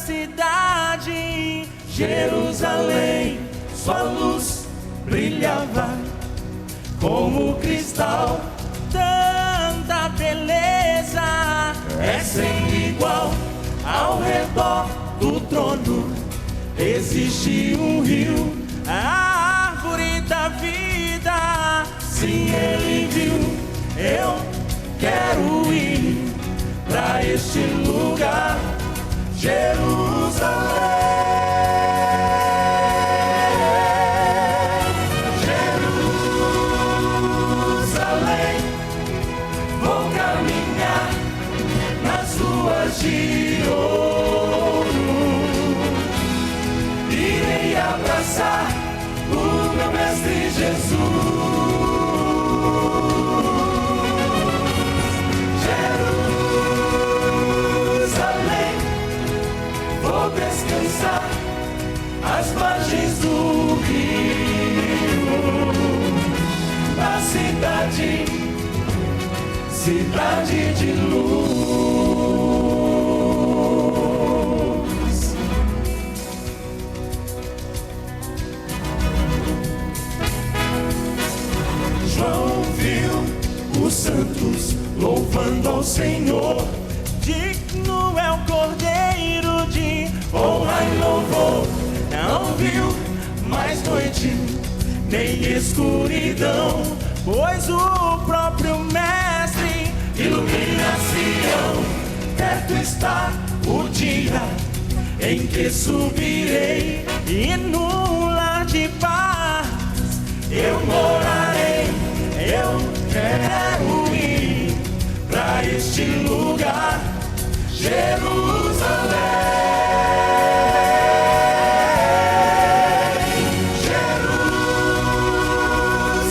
cidade, Jerusalém, sua luz brilhava como cristal. Tanta beleza é sem igual. Ao redor do trono existe um rio, a árvore da vida. Sim, ele viu. Eu quero ir pra este lugar, Jerusalém. Jerusalém, vou caminhar nas ruas de ouro. Irei abraçar o meu mestre Jesus. Descansar às margens do rio, na cidade, cidade de luz. João viu os santos louvando ao Senhor. Digno é o Cordeiro de honra e louvor. Não viu mais noite, nem escuridão, pois o próprio Mestre ilumina Sião. Perto está o dia em que subirei, e no lar de paz eu morarei. Eu quero ir pra este lugar, Jerusalém.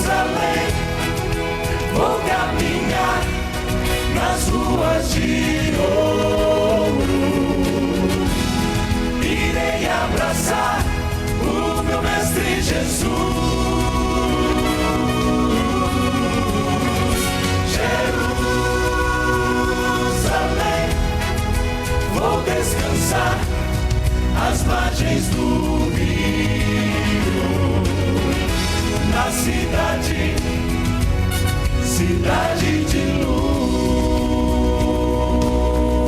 Jerusalém, vou caminhar nas ruas de ouro. Irei abraçar o meu mestre Jesus. Vou descansar às margens do rio, na cidade, cidade de luz.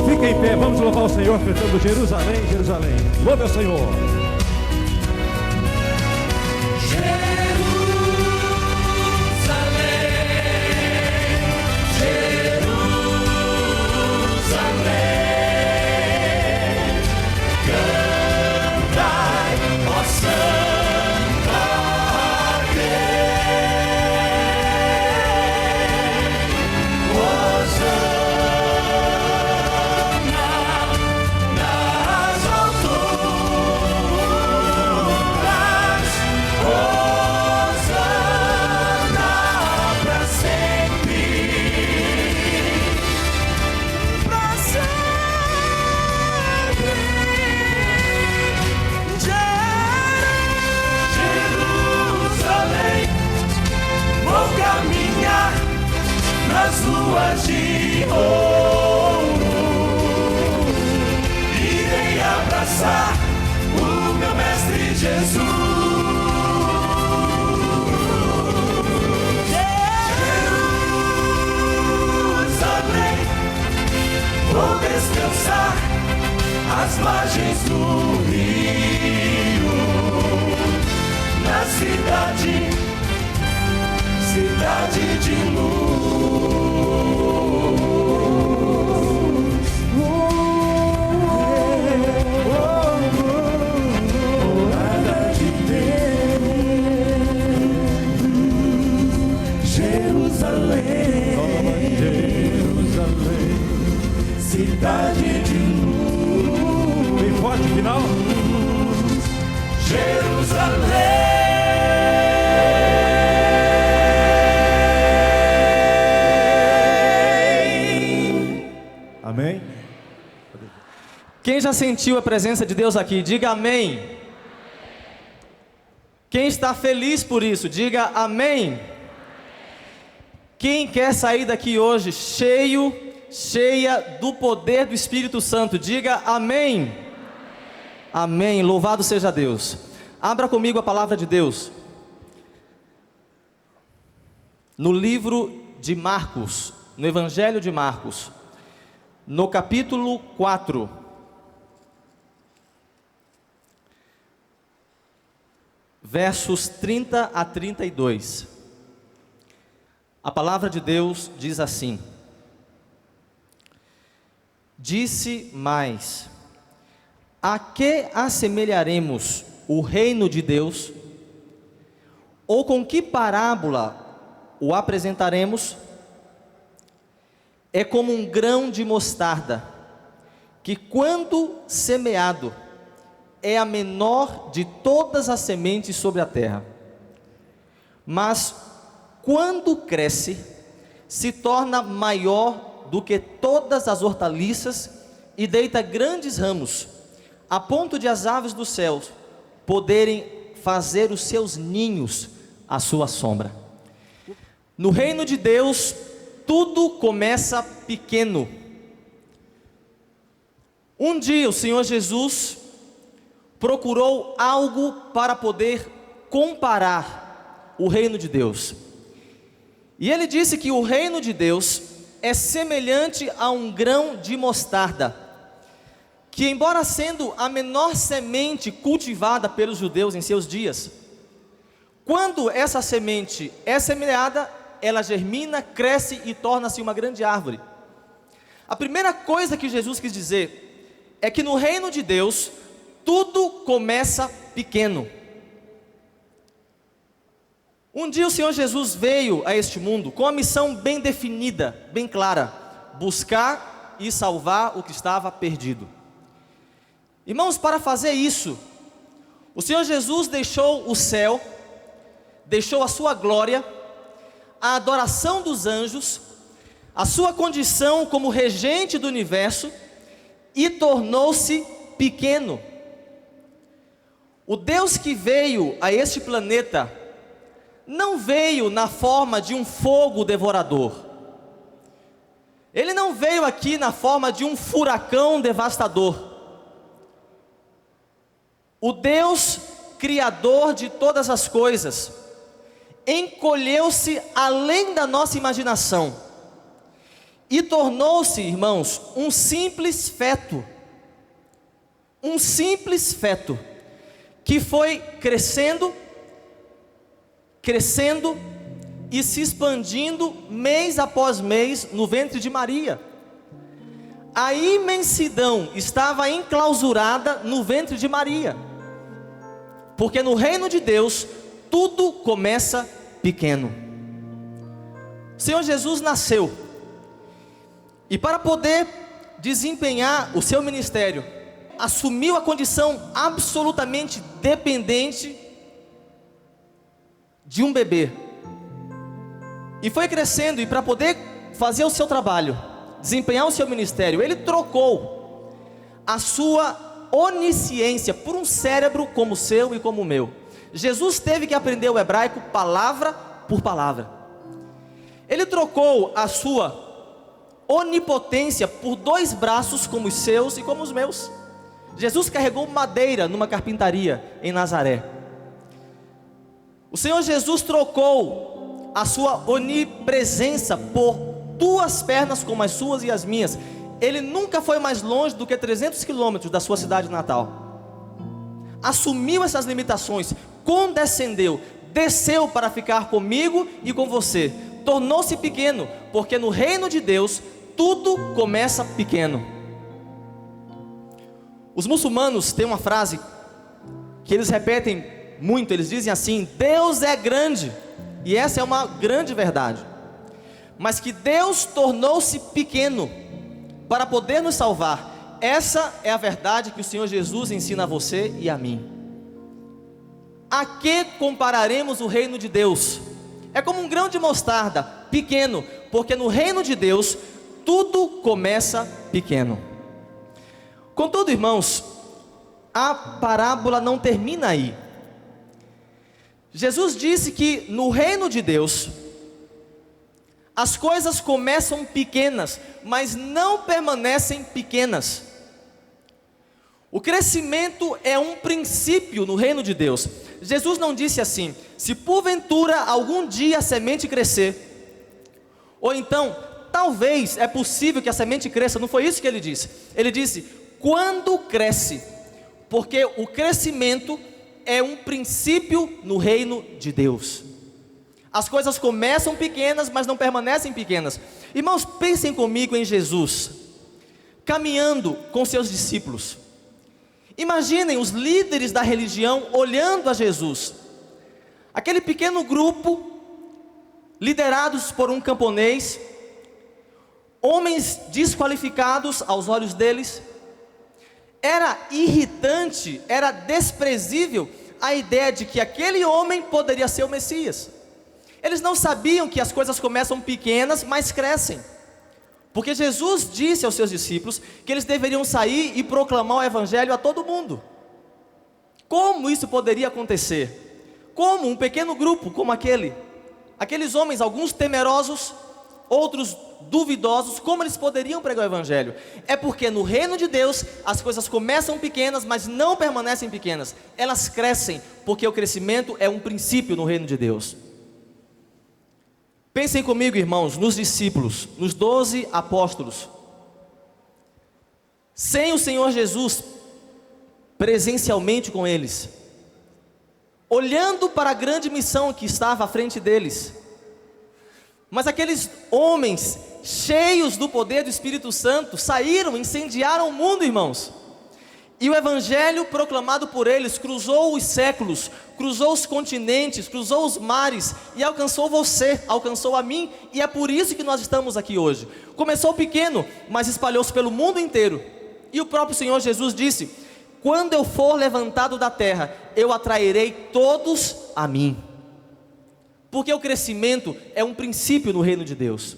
Fica em pé, vamos louvar o Senhor cantando Jerusalém, Jerusalém. Louve ao Senhor. Nas ruas de ouro, irei abraçar o meu mestre Jesus. Jerusalém, vou descansar às margens do rio, na cidade, cidade de luz. Morada de Deus, Jerusalém, Jerusalém, cidade de luz. Bem forte o final. Jerusalém. Amém? Quem já sentiu a presença de Deus aqui, diga amém. Quem está feliz por isso, diga amém. Quem quer sair daqui hoje cheia do poder do Espírito Santo, diga amém. Amém. Louvado seja Deus. Abra comigo a palavra de Deus. No livro de Marcos, no Evangelho de Marcos, no capítulo 4. Versos 30 a 32. A palavra de Deus diz assim: Disse mais: a que assemelharemos o reino de Deus? Ou com que parábola o apresentaremos? É como um grão de mostarda, que quando semeado, é a menor de todas as sementes sobre a terra. Mas quando cresce, se torna maior do que todas as hortaliças e deita grandes ramos, a ponto de as aves dos céus poderem fazer os seus ninhos à sua sombra. No reino de Deus, tudo começa pequeno. Um dia o Senhor Jesus procurou algo para poder comparar o reino de Deus. E ele disse que o reino de Deus é semelhante a um grão de mostarda, que embora sendo a menor semente cultivada pelos judeus em seus dias, quando essa semente é semeada, ela germina, cresce e torna-se uma grande árvore. A primeira coisa que Jesus quis dizer é que no reino de Deus, tudo começa pequeno. Um dia o Senhor Jesus veio a este mundo com uma missão bem definida, bem clara: buscar e salvar o que estava perdido. Irmãos, para fazer isso, o Senhor Jesus deixou o céu, deixou a sua glória, a adoração dos anjos, a sua condição como regente do universo, e tornou-se pequeno. O Deus que veio a este planeta não veio na forma de um fogo devorador. Ele não veio aqui na forma de um furacão devastador. O Deus criador de todas as coisas encolheu-se além da nossa imaginação e tornou-se, irmãos, um simples feto que foi crescendo e se expandindo mês após mês no ventre de Maria. A imensidão estava enclausurada no ventre de Maria, porque no reino de Deus tudo começa pequeno. O Senhor Jesus nasceu, e para poder desempenhar o seu ministério, assumiu a condição absolutamente dependente de um bebê, e foi crescendo, e para poder fazer o seu trabalho, desempenhar o seu ministério, ele trocou a sua onisciência por um cérebro como o seu e como o meu. Jesus teve que aprender o hebraico palavra por palavra. Ele trocou a sua onipotência por 2 braços como os seus e como os meus. Jesus carregou madeira numa carpintaria em Nazaré. O Senhor Jesus trocou a sua onipresença por 2 pernas como as suas e as minhas. Ele nunca foi mais longe do que 300 quilômetros da sua cidade natal. Assumiu essas limitações, condescendeu, desceu para ficar comigo e com você. Tornou-se pequeno, porque no reino de Deus tudo começa pequeno. Os muçulmanos têm uma frase que eles repetem muito. Eles dizem assim: Deus é grande. E essa é uma grande verdade. Mas que Deus tornou-se pequeno para poder nos salvar. Essa é a verdade que o Senhor Jesus ensina a você e a mim. A que compararemos o reino de Deus? É como um grão de mostarda, pequeno, porque no reino de Deus tudo começa pequeno. Contudo, irmãos, a parábola não termina aí. Jesus disse que no reino de Deus as coisas começam pequenas, mas não permanecem pequenas. O crescimento é um princípio no reino de Deus. Jesus não disse assim: se porventura algum dia a semente crescer, ou então, talvez é possível que a semente cresça. Não foi isso que ele disse. Ele disse: quando cresce, porque o crescimento é um princípio no reino de Deus. As coisas começam pequenas, mas não permanecem pequenas. Irmãos, pensem comigo em Jesus, caminhando com seus discípulos. Imaginem os líderes da religião olhando a Jesus. Aquele pequeno grupo, liderados por um camponês, homens desqualificados aos olhos deles. Era irritante, era desprezível a ideia de que aquele homem poderia ser o Messias. Eles não sabiam que as coisas começam pequenas, mas crescem. Porque Jesus disse aos seus discípulos que eles deveriam sair e proclamar o evangelho a todo mundo. Como isso poderia acontecer? Como um pequeno grupo como aqueles homens, alguns temerosos, outros duvidosos, como eles poderiam pregar o evangelho? É porque no reino de Deus as coisas começam pequenas, mas não permanecem pequenas. Elas crescem, porque o crescimento é um princípio no reino de Deus. Pensem comigo, irmãos, nos discípulos, nos 12 apóstolos. Sem o Senhor Jesus presencialmente com eles, olhando para a grande missão que estava à frente deles, mas aqueles homens cheios do poder do Espírito Santo saíram, incendiaram o mundo, irmãos. E o evangelho proclamado por eles cruzou os séculos, cruzou os continentes, cruzou os mares e alcançou você, alcançou a mim, e é por isso que nós estamos aqui hoje. Começou pequeno, mas espalhou-se pelo mundo inteiro. E o próprio Senhor Jesus disse: quando eu for levantado da terra, eu atrairei todos a mim. Porque o crescimento é um princípio no reino de Deus.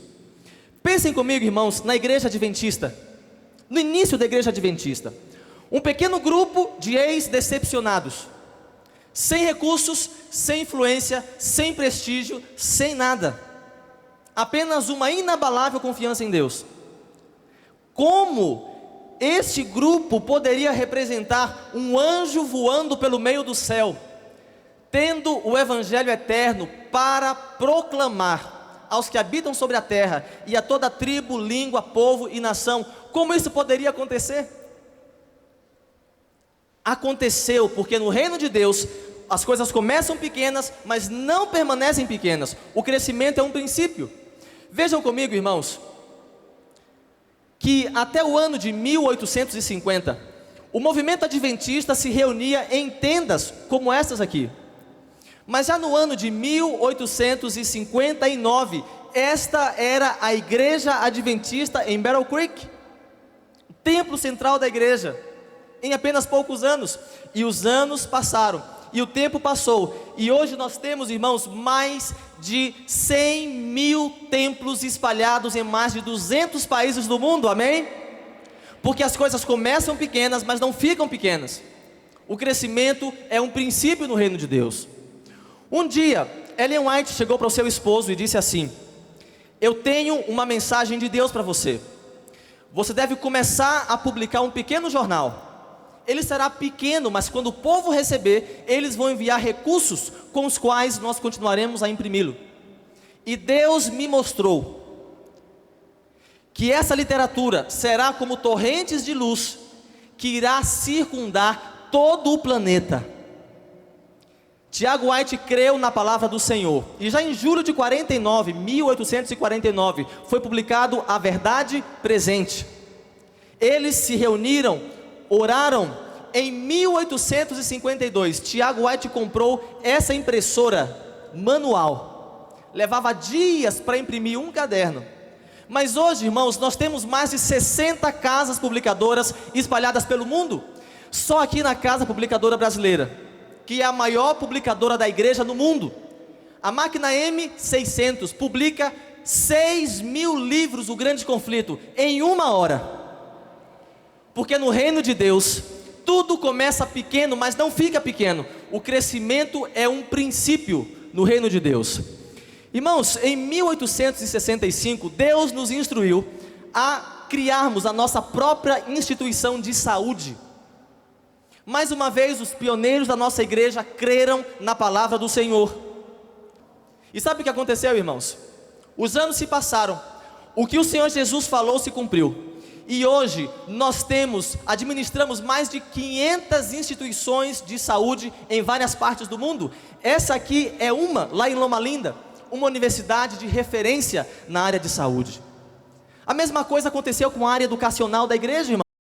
Pensem comigo, irmãos, na igreja adventista. No início da igreja adventista, um pequeno grupo de ex-decepcionados, sem recursos, sem influência, sem prestígio, sem nada, apenas uma inabalável confiança em Deus. Como este grupo poderia representar um anjo voando pelo meio do céu, tendo o evangelho eterno para proclamar aos que habitam sobre a terra e a toda tribo, língua, povo e nação? Como isso poderia acontecer? Aconteceu porque no reino de Deus as coisas começam pequenas, mas não permanecem pequenas. O crescimento é um princípio. Vejam comigo, irmãos, que até o ano de 1850, o movimento adventista se reunia em tendas como essas aqui. Mas já no ano de 1859, esta era a igreja adventista em Battle Creek, o templo central da igreja. Em apenas poucos anos, e os anos passaram, e o tempo passou, e hoje nós temos, irmãos, mais de 100 mil templos espalhados em mais de 200 países do mundo, amém? Porque as coisas começam pequenas, mas não ficam pequenas. O crescimento é um princípio no reino de Deus. Um dia, Ellen White chegou para o seu esposo e disse assim: eu tenho uma mensagem de Deus para você. Você deve começar a publicar um pequeno jornal. Ele será pequeno, mas quando o povo receber, eles vão enviar recursos com os quais nós continuaremos a imprimi-lo. E Deus me mostrou que essa literatura será como torrentes de luz que irá circundar todo o planeta. Tiago White creu na palavra do Senhor, e já em julho de 1849, foi publicado A Verdade Presente. Eles se reuniram, oraram. Em 1852, Tiago White comprou essa impressora manual. Levava dias para imprimir um caderno. Mas hoje, irmãos, nós temos mais de 60 casas publicadoras espalhadas pelo mundo. Só aqui na Casa Publicadora Brasileira, que é a maior publicadora da igreja no mundo, a máquina M600 publica 6.000 livros do Grande Conflito em uma hora. Porque no reino de Deus tudo começa pequeno, mas não fica pequeno. O crescimento é um princípio no reino de Deus. Irmãos, em 1865, Deus nos instruiu a criarmos a nossa própria instituição de saúde. Mais uma vez, os pioneiros da nossa igreja creram na palavra do Senhor. E sabe o que aconteceu, irmãos? Os anos se passaram, o que o Senhor Jesus falou se cumpriu. E hoje nós administramos mais de 500 instituições de saúde em várias partes do mundo. Essa aqui é uma, lá em Loma Linda, uma universidade de referência na área de saúde. A mesma coisa aconteceu com a área educacional da igreja, irmão.